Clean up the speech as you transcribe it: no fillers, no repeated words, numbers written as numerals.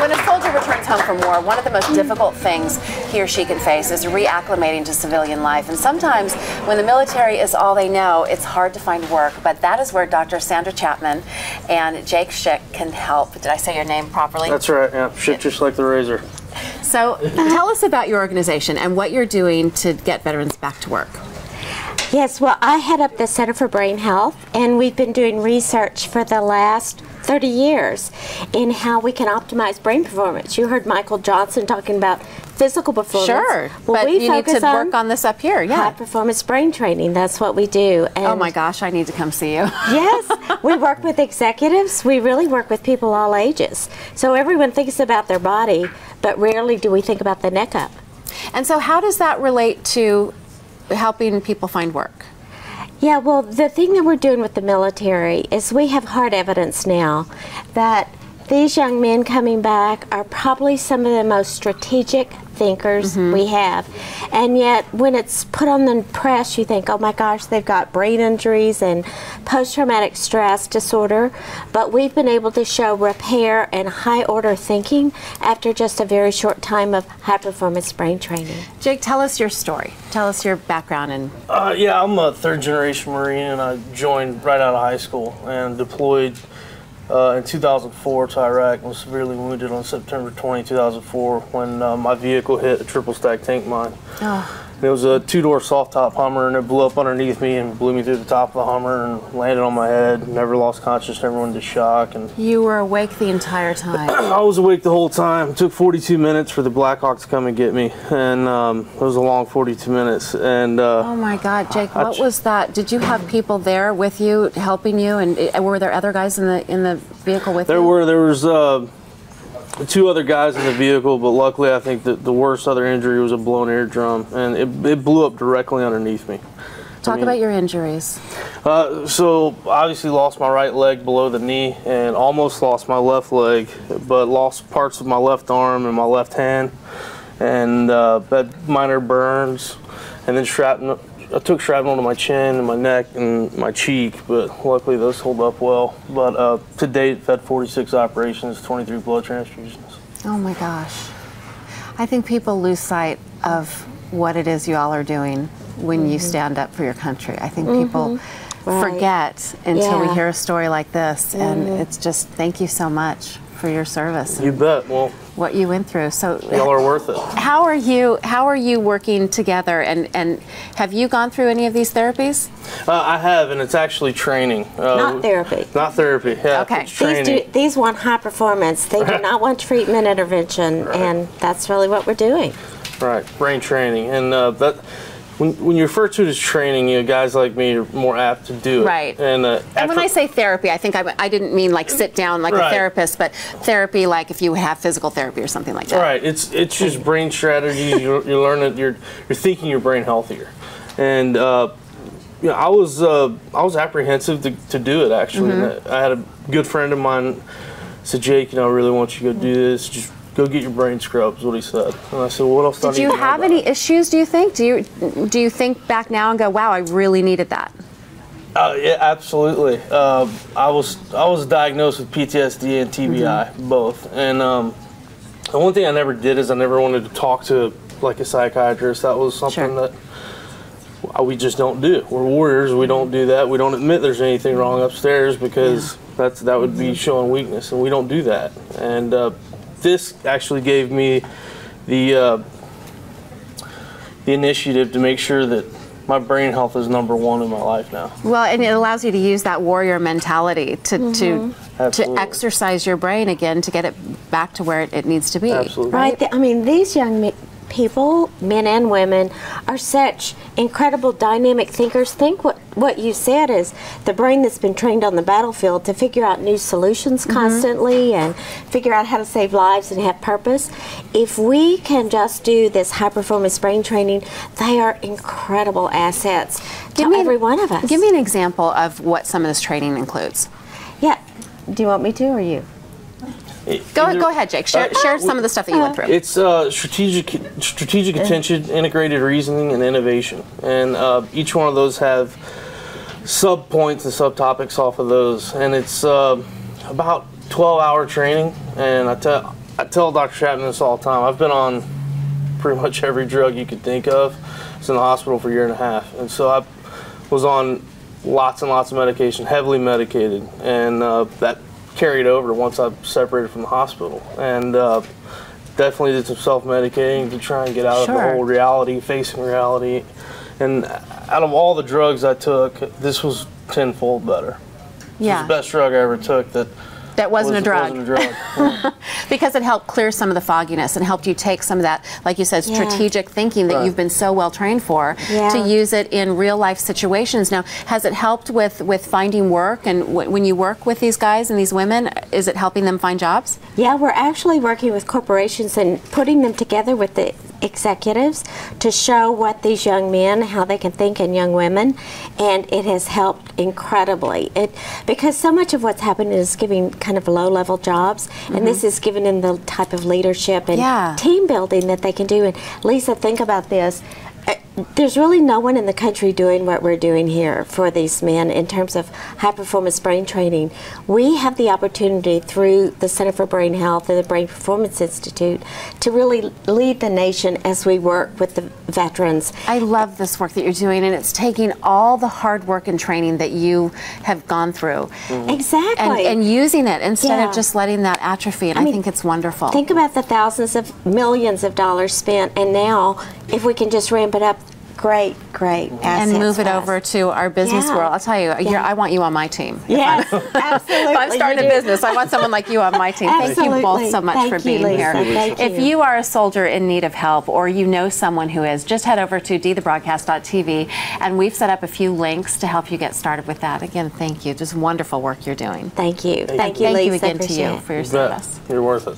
when a soldier returns home from war, one of the most difficult things he or she can face is reacclimating to civilian life. And sometimes when the military is all they know, it's hard to find work. But that is where Dr. Sandra Chapman and Jake Schick can help. Did I say your name properly? That's right, yeah. Schick just like the razor. So tell us about your organization and what you're doing to get veterans back to work. Yes, well, I head up the Center for Brain Health, and we've been doing research for the last 30 years in how we can optimize brain performance. You heard Michael Johnson talking about physical performance. Sure, well, but we you need to work on this up here, yeah. High performance brain training, that's what we do. And oh my gosh, I need to come see you. Yes, we work with executives. We really work with people all ages. So everyone thinks about their body, but rarely do we think about the neck up. And so how does that relate to helping people find work? Yeah, well, the thing that we're doing with the military is we have hard evidence now that these young men coming back are probably some of the most strategic thinkers we have. And yet, when it's put on the press, you think, oh my gosh, they've got brain injuries and post-traumatic stress disorder. But we've been able to show repair and high-order thinking after just a very short time of high-performance brain training. Jake, tell us your story. Tell us your background. And Yeah, I'm a third-generation Marine, and I joined right out of high school and deployed in 2004 to Iraq and was severely wounded on September 20, 2004 when my vehicle hit a triple stack tank mine. Oh. And it was a two-door soft-top Hummer, and it blew up underneath me and blew me through the top of the Hummer and landed on my head. Never lost consciousness, never went into shock. And you were awake the entire time? I was awake the whole time. It took 42 minutes for the Blackhawks to come and get me, and it was a long 42 minutes. And oh my God, Jake, what was that? Did you have people there with you, helping you, and were there other guys in the vehicle with you? There was two other guys in the vehicle, but luckily I think that the worst other injury was a blown eardrum, and it blew up directly underneath me. Talk about your injuries. So obviously lost my right leg below the knee and almost lost my left leg, but lost parts of my left arm and my left hand, and had minor burns, and then shrapnel. I took shrapnel to my chin and my neck and my cheek, but luckily those hold up well. But to date, I've had 46 operations, 23 blood transfusions. Oh my gosh. I think people lose sight of what it is you all are doing when you stand up for your country. I think people forget until we hear a story like this, and it's just thank you so much for your service. You bet. Well, what you went through. So y'all are worth it. How are you working together, and have you gone through any of these therapies? I have, and it's actually training. Not therapy. Not therapy. Yeah. Okay. It's training. These want high performance. They do not want treatment intervention, and that's really what we're doing. Right. Brain training, and that. When you refer to it as training, guys like me are more apt to do it. Right. And when I say therapy, I think I didn't mean like sit down like a therapist, but therapy like if you have physical therapy or something like that. Right. It's just brain strategy. You're learning. You're thinking your brain healthier, and I was apprehensive to do it actually. And I had a good friend of mine said, Jake, I really want you to go do this. Just go get your brain scrubbed, is what he said. And I said, well, what else do I need to know about? Did you have any issues, do you think? Do you think back now and go, wow, I really needed that? Yeah, absolutely. I was diagnosed with PTSD and TBI, both. And the one thing I never did is I never wanted to talk to like a psychiatrist. That was something that we just don't do. We're warriors. We don't do that. We don't admit there's anything wrong upstairs because that would be showing weakness, and we don't do that. And this actually gave me the initiative to make sure that my brain health is #1 in my life now. Well, and it allows you to use that warrior mentality to exercise your brain again to get it back to where it needs to be. Absolutely. Right. I mean, these young people, men and women, are such incredible dynamic thinkers. Think what you said is the brain that's been trained on the battlefield to figure out new solutions constantly and figure out how to save lives and have purpose. If we can just do this high performance brain training, they are incredible assets to every one of us. Give me an example of what some of this training includes. Yeah. Do you want me to or you? Go ahead, Jake. Share some of the stuff that you went through. It's strategic attention, integrated reasoning, and innovation. And each one of those have sub-points and subtopics off of those. And it's about 12-hour training. And I I tell Dr. Chapman this all the time. I've been on pretty much every drug you could think of. I was in the hospital for a year and a half, and so I was on lots and lots of medication, heavily medicated, and that carried over once I separated from the hospital. And definitely did some self-medicating to try and get out of the whole reality, facing reality. And out of all the drugs I took, this was tenfold better. Yeah. It was the best drug I ever took that wasn't a drug. Wasn't a drug. Because it helped clear some of the fogginess and helped you take some of that, like you said, strategic thinking that you've been so well trained for, to use it in real life situations. Now, has it helped with finding work? And when you work with these guys and these women, is it helping them find jobs? Yeah, we're actually working with corporations and putting them together with the executives to show what these young men, how they can think, and young women, and it has helped incredibly. Because so much of what's happening is giving kind of low-level jobs, and this is giving them the type of leadership and team building that they can do. And Lisa, think about this. There's really no one in the country doing what we're doing here for these men in terms of high-performance brain training. We have the opportunity through the Center for Brain Health and the Brain Performance Institute to really lead the nation as we work with the veterans. I love this work that you're doing, and it's taking all the hard work and training that you have gone through. Exactly. And using it instead of just letting that atrophy, and I think it's wonderful. Think about the thousands of millions of dollars spent, and now if we can just ramp it up, great assets and move it over to our business world. I'll tell you, I want you on my team. Yes, absolutely. If I'm starting a business, I want someone like you on my team. Thank you both so much for being here. If you are a soldier in need of help, or you know someone who is, just head over to dthebroadcast.tv, and we've set up a few links to help you get started with that. Again, thank you. Just wonderful work you're doing. Thank you. Thank you, Lisa. Thank you again to you for your service. You're worth it.